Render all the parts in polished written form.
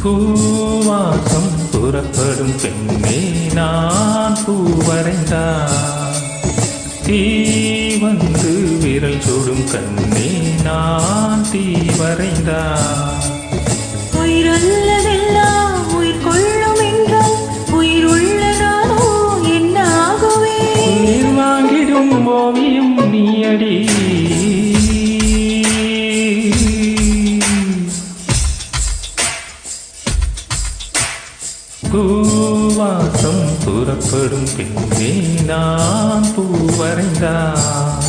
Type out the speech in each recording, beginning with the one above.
பூவாசம் புறப்படும் பெண்ணே நான் பூ வரைந்தான். தீ வந்து விரல் சுடும் கண்ணே நான் தீ வரைந்தான். உயிரல்லதெல்லாம் உயிர் கொள்ளும் என்றால் உயிர் உள்ளதானோ என்ன ஆகுவே? நீர் வாங்கிடும் ஓவியம் நீயடி. பூவாசம் புறப்படும் பெண்ணே நான் பூ வரைந்தான்.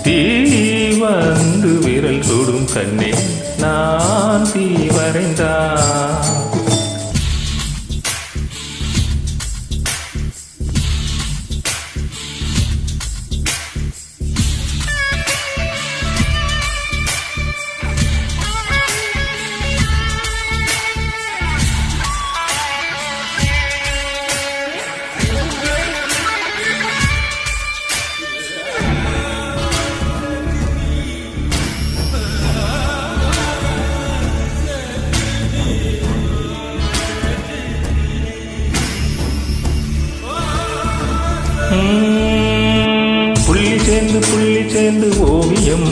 தீ வந்து விரல் சுடும் கண்ணே நான் தீ வரைந்தான். புள்ளி சேர்ந்து ஓவியம்,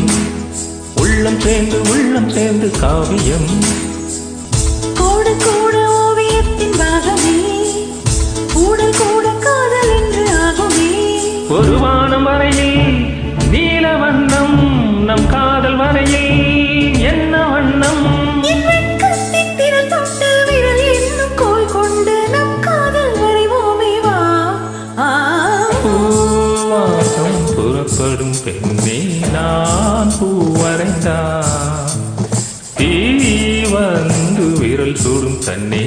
உள்ளம் சேர்ந்து காவியம். கோடு கூட ஓவியத்தின் பாகமே, கூடல் கூட காதல் என்று ஆகுமே. ஒரு வானம் வரையில் நீல வண்ணம், நம் காதல் வரையில் என்ன வண்ணம்? புறப்படும் பெண்ணே நான் பூ வரைந்தான். தீ வந்து விரல் சுடும் கண்ணே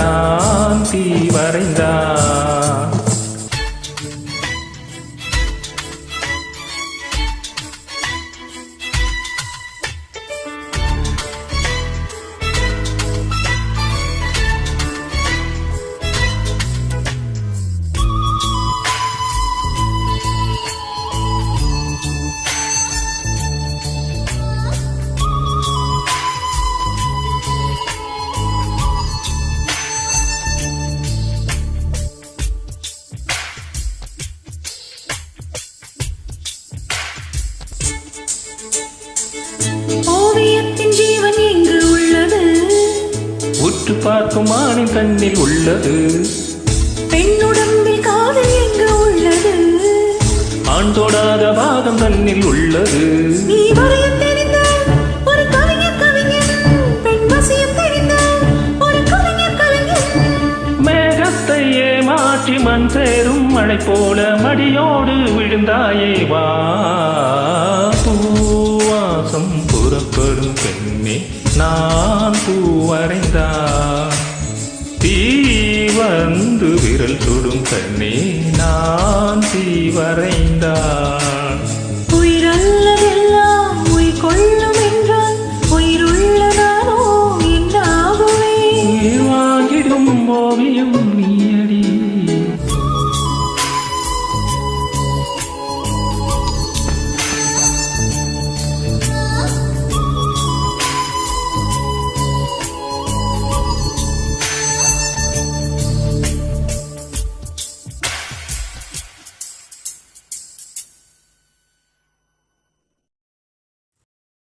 நான் தீ வரைந்தான். ஓவியத்தின் ஜீவன் எங்கு உள்ளது? உற்று பார்க்கும் ஆணின் கண்ணில் உள்ளது. பெண்ணுடம்பில் காதல் எங்கு உள்ளது? ஆண் தொடாத பாகம் தன்னில் உள்ளது. நீ வரைய தெரிந்த ஒரு கவிஞர் கவிஞன், பெண் வசியம் தெரிந்த ஒரு கவிஞர் கவிஞன். மேகத்தை ஏமாற்றி மண் சேரும் மழை போல மடியோடு விழுந்தாயே வா. பூவாசம் புறப்படும் பெண்ணே நான் பூ வரைந்தான். தீ வந்து விரல் சுடும் கண்ணே நான் தீ வரைந்தான். உயிரல்லதெல்லாம் உயிர் கொள்ளும் என்றால் உயிர் உள்ளதானோ என்ன ஆகுவே? உயிர் வாங்கிடும் ஓவியம் நீ